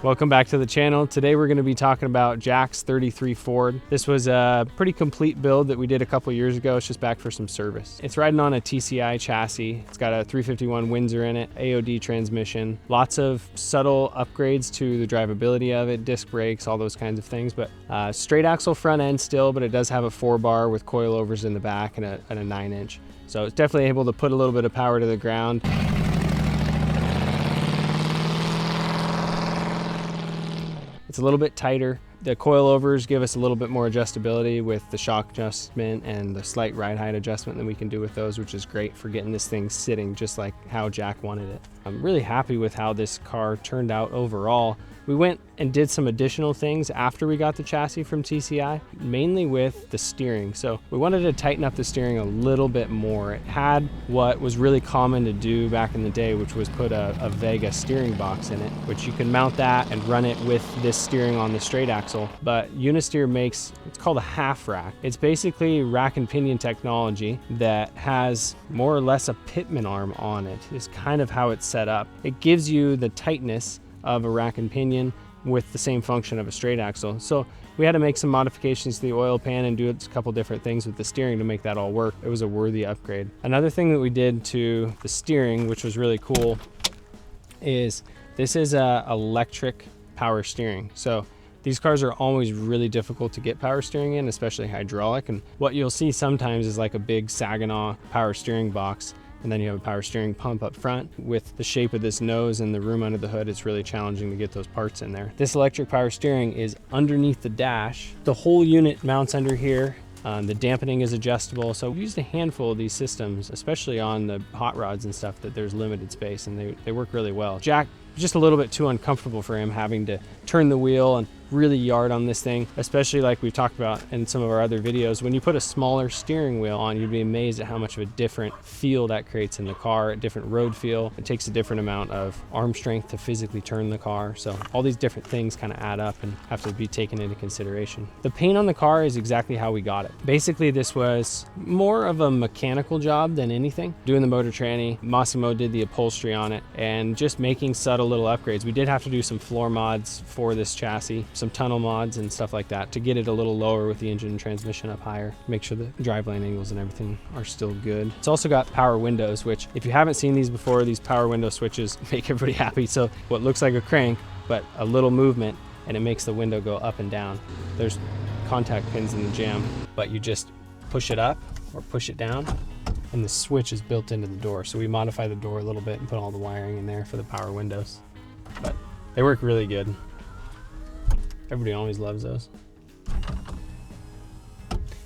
Welcome back to the channel. Today we're going to be talking about Jack's 33 Ford. This was a pretty complete build that we did a couple years ago. It's just back for some service. It's riding on a TCI chassis. It's got a 351 Windsor in it, AOD transmission, lots of subtle upgrades to the drivability of it, disc brakes, all those kinds of things, but straight axle front end still, but it does have a 4-bar with coilovers in the back and a 9-inch. So it's definitely able to put a little bit of power to the ground. It's a little bit tighter. The coilovers give us a little bit more adjustability with the shock adjustment and the slight ride height adjustment that we can do with those, which is great for getting this thing sitting just like how Jack wanted it. I'm really happy with how this car turned out overall. We went and did some additional things after we got the chassis from TCI, mainly with the steering. So we wanted to tighten up the steering a little bit more. It had what was really common to do back in the day, which was put a Vega steering box in it, which you can mount that and run it with this steering on the straight axle. But Unisteer makes, it's called a half rack. It's basically rack and pinion technology that has more or less a pitman arm on it, is kind of how it's set up. It gives you the tightness of a rack and pinion with the same function of a straight axle. So we had to make some modifications to the oil pan and do a couple different things with the steering to make that all work. It was a worthy upgrade. Another thing that we did to the steering, which was really cool, is this is a electric power steering. So these cars are always really difficult to get power steering in, especially hydraulic. And what you'll see sometimes is like a big Saginaw power steering box, and then you have a power steering pump up front. With the shape of this nose and the room under the hood, it's really challenging to get those parts in there. This electric power steering is underneath the dash. The whole unit mounts under here. The dampening is adjustable. So we used a handful of these systems, especially on the hot rods and stuff, that there's limited space, and they work really well. Jack, just a little bit too uncomfortable for him having to turn the wheel and really yard on this thing, especially like we've talked about in some of our other videos. When you put a smaller steering wheel on, you'd be amazed at how much of a different feel that creates in the car, a different road feel. It takes a different amount of arm strength to physically turn the car. So all these different things kind of add up and have to be taken into consideration. The paint on the car is exactly how we got it. Basically, this was more of a mechanical job than anything. Doing the motor tranny, Massimo did the upholstery on it, and just making subtle little upgrades. We did have to do some floor mods for this chassis, some tunnel mods and stuff like that to get it a little lower with the engine and transmission up higher, make sure the driveline angles and everything are still good. It's also got power windows, which if you haven't seen these before, these power window switches make everybody happy. So what looks like a crank, but a little movement, and it makes the window go up and down. There's contact pins in the jamb, but you just push it up or push it down, and the switch is built into the door. So we modify the door a little bit and put all the wiring in there for the power windows, but they work really good. Everybody always loves those.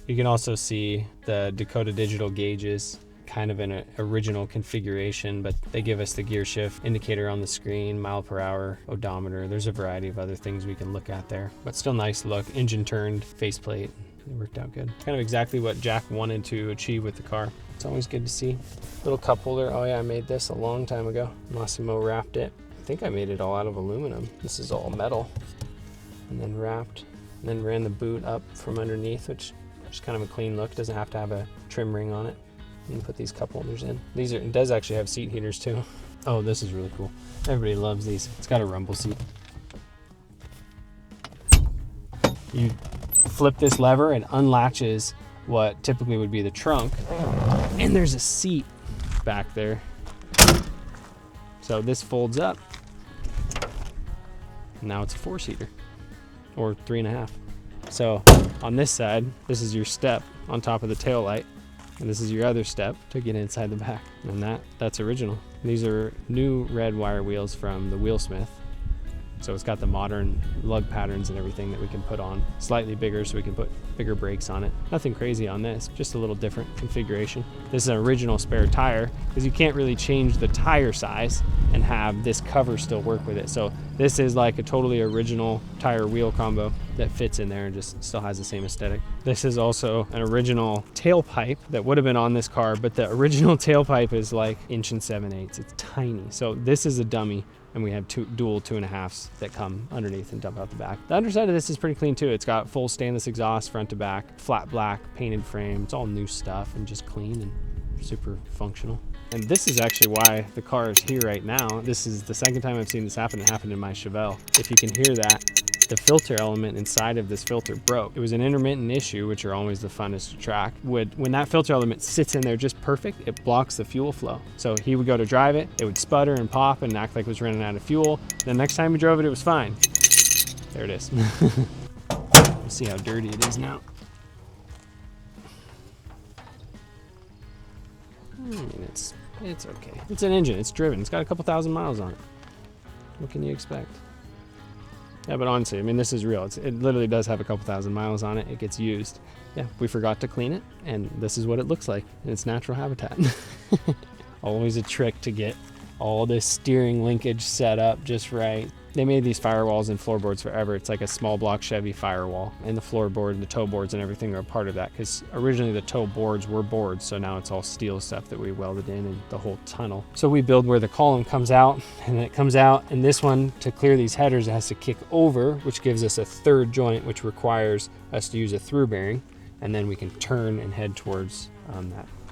You can also see the Dakota digital gauges, kind of in an original configuration, but they give us the gear shift indicator on the screen, mile per hour, odometer. There's a variety of other things we can look at there, but still nice look. Engine turned, faceplate, it worked out good. Kind of exactly what Jack wanted to achieve with the car. It's always good to see. Little cup holder. Oh yeah, I made this a long time ago. Massimo wrapped it. I think I made it all out of aluminum. This is all metal. And then wrapped, and then ran the boot up from underneath, which is kind of a clean look. Doesn't have to have a trim ring on it. And put these cup holders in. It does actually have seat heaters too. Oh, this is really cool. Everybody loves these. It's got a rumble seat. You flip this lever and unlatches what typically would be the trunk, and there's a seat back there. So this folds up. Now it's a 4-seater. Or 3.5. So on this side, this is your step on top of the tail light, and this is your other step to get inside the back. And that's original. These are new red wire wheels from the Wheelsmith. So it's got the modern lug patterns and everything that we can put on. Slightly bigger so we can put bigger brakes on it. Nothing crazy on this, just a little different configuration. This is an original spare tire because you can't really change the tire size and have this cover still work with it. So this is like a totally original tire wheel combo that fits in there and just still has the same aesthetic. This is also an original tailpipe that would have been on this car, but the original tailpipe is like 1 7/8. It's tiny. So this is a dummy. And we have dual 2.5s that come underneath and dump out the back. The underside of this is pretty clean too. It's got full stainless exhaust front to back, flat black, painted frame. It's all new stuff and just clean and super functional. And this is actually why the car is here right now. This is the second time I've seen this happen. It happened in my Chevelle. If you can hear that, the filter element inside of this filter broke. It was an intermittent issue, which are always the funnest to track. When that filter element sits in there just perfect, it blocks the fuel flow. So he would go to drive it, it would sputter and pop and act like it was running out of fuel. The next time he drove it, it was fine. There it is. Let's see how dirty it is now. I mean, it's okay. It's an engine, it's driven. It's got a couple thousand miles on it. What can you expect? Yeah, but honestly, I mean, this is real. It literally does have a couple thousand miles on it. It gets used. Yeah, we forgot to clean it, and this is what it looks like in its natural habitat. Always a trick to get all this steering linkage set up just right. They made these firewalls and floorboards forever. It's like a small block Chevy firewall, and the floorboard and the toe boards and everything are a part of that, because originally the toe boards were boards, so now it's all steel stuff that we welded in and the whole tunnel. So we build where the column comes out, and it comes out, and this one, to clear these headers, it has to kick over, which gives us a third joint, which requires us to use a through bearing, and then we can turn and head towards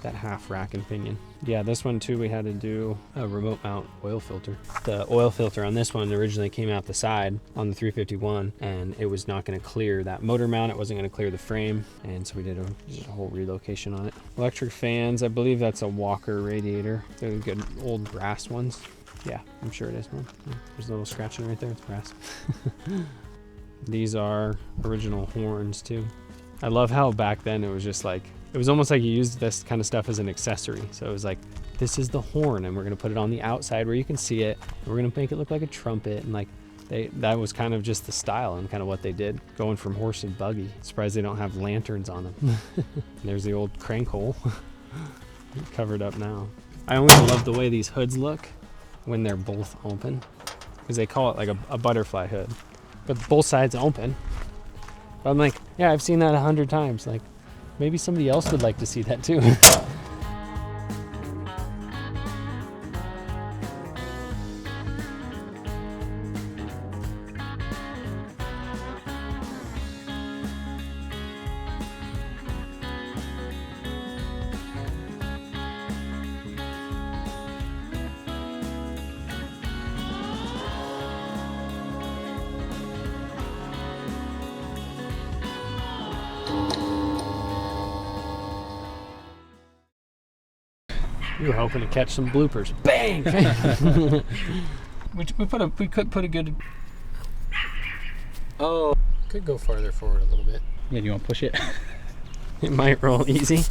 that half rack and pinion. Yeah, this one too, we had to do a remote mount oil filter. The oil filter on this one originally came out the side on the 351, and it was not going to clear that motor mount. It wasn't going to clear the frame, and so we did a whole relocation on it. Electric fans, I believe that's a Walker radiator. They're the good old brass ones. Yeah, I'm sure it is one. There's a little scratching right there, it's brass. These are original horns too. I love how back then it was just like, it was almost like you used this kind of stuff as an accessory. So it was like, this is the horn, and we're gonna put it on the outside where you can see it, and we're gonna make it look like a trumpet, and like that was kind of just the style and kind of what they did, going from horse and buggy. Surprised they don't have lanterns on them. There's the old crank hole. Covered up now. I always love the way these hoods look when they're both open, because they call it like a butterfly hood, but both sides open. But I'm like, yeah, I've seen that 100 times. Like, maybe somebody else would like to see that too. We were hoping to catch some bloopers. Bang! we could put a good. Oh, could go farther forward a little bit. Yeah, you want to push it? It might roll easy.